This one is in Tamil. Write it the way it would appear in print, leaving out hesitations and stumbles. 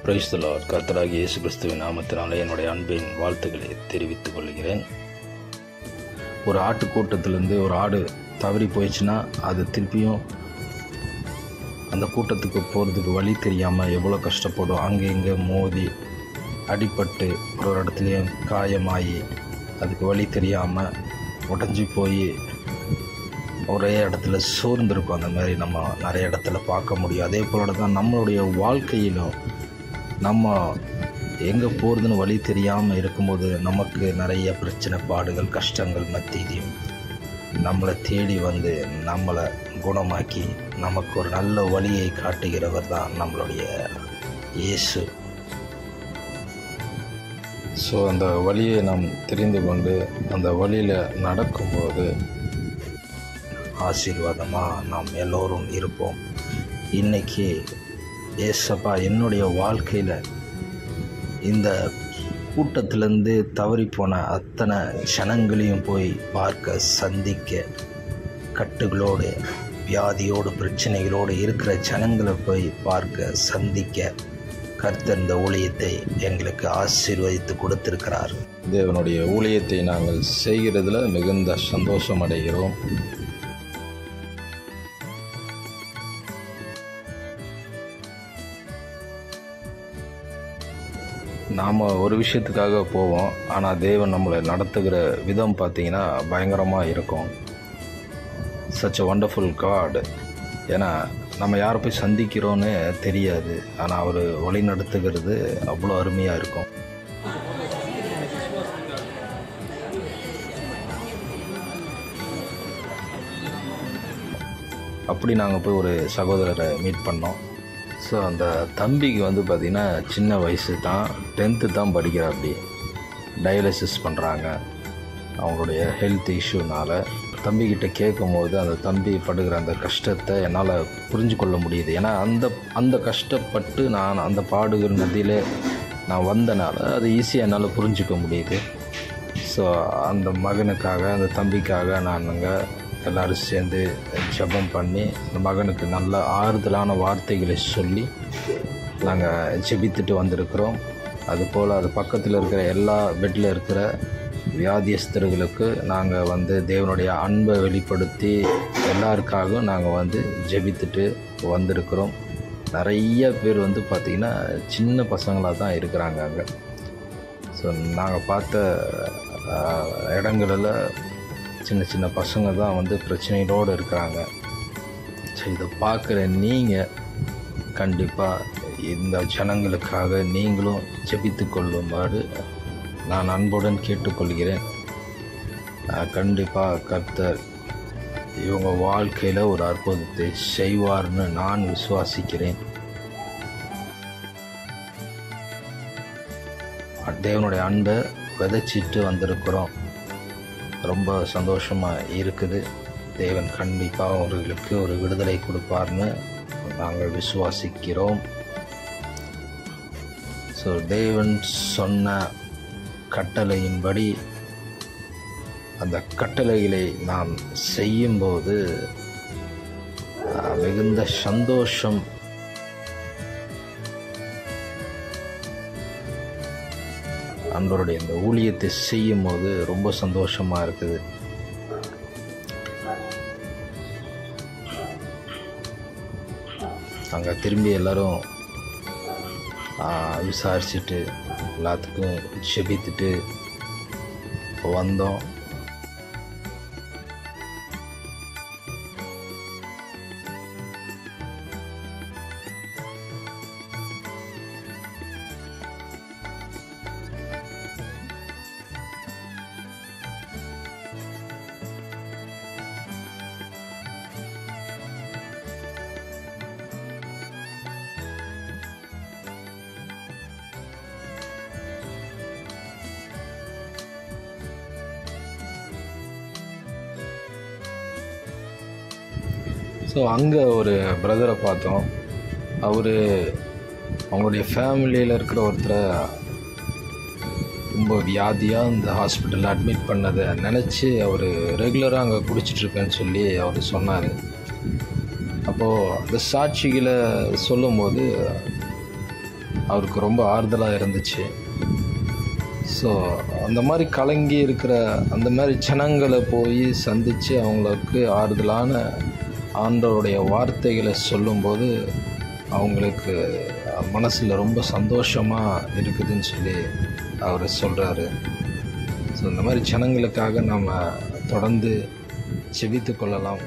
Praise the Lord. கர்த்தராகிய இயேசு கிறிஸ்துவின் நாமத்தினாலே என்னுடைய அன்பின் வாழ்த்துக்களை தெரிவித்துக் கொள்கிறேன். ஒரு ஆட்டுக்கூட்டத்திலேருந்து ஒரு ஆடு தவறி போயிடுச்சுன்னா அது திருப்பியும் அந்த கூட்டத்துக்கு போகிறதுக்கு வழி தெரியாமல் எவ்வளோ கஷ்டப்படும். அங்கே இங்கே மோதி அடிபட்டு ஒரு இடத்துலையும் காயமாகி அதுக்கு வழி தெரியாமல் உடஞ்சி போய் ஒரே இடத்துல சோர்ந்திருக்கும். அந்த மாதிரி நம்ம நிறைய இடத்துல பார்க்க முடியும். அதே போல தான் நம்மளுடைய வாழ்க்கையிலும் நம்ம எங்கே போகிறதுன்னு வழி தெரியாமல் இருக்கும்போது நமக்கு நிறைய பிரச்சனை, பாடுகள், கஷ்டங்கள் மத்தியிலையும் நம்மளை தேடி வந்து நம்மளை குணமாக்கி நமக்கு ஒரு நல்ல வழியை காட்டுகிறவர் தான் நம்மளுடைய இயேசு. ஸோ அந்த வழியை நாம் தெரிந்து கொண்டு அந்த வழியில் நடக்கும்போது ஆசீர்வாதமாக நாம் எல்லோரும் இருப்போம். இன்றைக்கி ஏசப்பா என்னுடைய வாழ்க்கையில் இந்த கூட்டத்திலேருந்து தவறி போன அத்தனை ஜனங்களையும் போய் பார்க்க, சந்திக்க, கட்டுகளோடு வியாதியோடு பிரச்சனைகளோடு இருக்கிற ஜனங்களை போய் பார்க்க, சந்திக்க கர்த்தர் இந்த ஊழியத்தை எங்களுக்கு ஆசீர்வதித்து கொடுத்திருக்கிறார். தேவனுடைய ஊழியத்தை நாங்கள் செய்கிறதுல மிகுந்த சந்தோஷம் அடைகிறோம். நாம் ஒரு விஷயத்துக்காக போவோம், ஆனால் தேவன் நம்மளை நடத்துகிற விதம் பார்த்திங்கன்னா பயங்கரமாக இருக்கும். Such a wonderful god. ஏன்னா நம்ம யாரை போய் சந்திக்கிறோன்னு தெரியாது, ஆனால் அவர் வழி நடத்துகிறது அவ்வளோ அருமையாக இருக்கும். அப்படி நாங்கள் போய் ஒரு சகோதரரை மீட் பண்ணோம். ஸோ அந்த தம்பிக்கு வந்து பார்த்திங்கன்னா சின்ன வயசு தான், 10th தான் படிக்கிற. அப்படி டயாலிசிஸ் பண்ணுறாங்க. அவங்களுடைய ஹெல்த் இஷ்யூனால் தம்பிக்கிட்ட கேட்கும்போது அந்த தம்பி படுகிற அந்த கஷ்டத்தை என்னால் புரிஞ்சு கொள்ள முடியுது. ஏன்னா அந்த கஷ்டப்பட்டு நான் அந்த பாடுகள் மத்தியில் நான் வந்தனால அது ஈஸியாக என்னால் புரிஞ்சிக்க முடியுது. ஸோ அந்த மகனுக்காக, அந்த தம்பிக்காக நாங்கள் எல்லோரும் சேர்ந்து ஜெபம் பண்ணி அந்த மகனுக்கு நல்ல ஆறுதலான வார்த்தைகளை சொல்லி நாங்கள் ஜெபித்துட்டு வந்திருக்கிறோம். அதுபோல் அது பக்கத்தில் இருக்கிற எல்லா பெட்டில் இருக்கிற வியாதியஸ்தர்களுக்கு நாங்கள் வந்து தேவனுடைய அன்பை வெளிப்படுத்தி எல்லாருக்காகவும் நாங்கள் ஜெபித்துட்டு வந்திருக்கிறோம். நிறைய பேர் பார்த்திங்கன்னா சின்ன பசங்களாக தான் இருக்கிறாங்க அங்கே. ஸோ நாங்கள் பார்த்த இடங்களில் சின்ன சின்ன பசங்க தான் பிரச்சனைகளோடு இருக்கிறாங்க. ஸோ இதை பார்க்குற நீங்கள் கண்டிப்பாக இந்த ஜனங்களுக்காக நீங்களும் ஜெபித்து கொள்ளுமாறு நான் அன்புடன் கேட்டுக்கொள்கிறேன். கண்டிப்பாக கர்த்தர் இவங்க வாழ்க்கையில் ஒரு அற்புதத்தை செய்வார்னு நான் விசுவாசிக்கிறேன். தேவனுடைய அன்பை விதைச்சிட்டு வந்திருக்கிறோம். ரொம்ப சந்தோஷமாக இருக்குது. தேவன் கண்டிப்பாக அவர்களுக்கு ஒரு விடுதலை கொடுப்பார்னு நாங்கள் விசுவாசிக்கிறோம். ஸோ தேவன் சொன்ன கட்டளையின்படி அந்த கட்டளைகளை நாம் செய்யும்போது மிகுந்த சந்தோஷம். அன்றோருடைய இந்த ஊழியத்தை செய்யும் போது ரொம்ப சந்தோஷமாக இருக்குது. அங்கே திரும்பி எல்லோரும் விசாரிச்சுட்டு எல்லாத்துக்கும் ஜெபித்துட்டு வந்தோம். ஸோ அங்கே ஒரு பிரதரை பார்த்தோம். அவங்களுடைய ஃபேமிலியில் இருக்கிற ஒருத்தரை ரொம்ப வியாதியாக இந்த ஹாஸ்பிட்டலில் அட்மிட் பண்ணதை நினச்சி அவர் ரெகுலராக அங்கே குடிச்சிட்ருக்கேன்னு சொல்லி அவர் சொன்னார். அப்போது அந்த சாட்சிகளை சொல்லும்போது அவருக்கு ரொம்ப ஆறுதலாக இருந்துச்சு. ஸோ அந்த மாதிரி கலங்கி இருக்கிற அந்த மாதிரி ஜனங்களை போய் சந்தித்து அவங்களுக்கு ஆறுதலான ஆண்டவருடைய வார்த்தைகளை சொல்லும்போது அவங்களுக்கு மனசில் ரொம்ப சந்தோஷமாக இருக்குதுன்னு சொல்லி அவர் சொல்கிறாரு. ஸோ இந்த மாதிரி ஜனங்களுக்காக நாம் தொடர்ந்து செபித்து கொள்ளலாம்.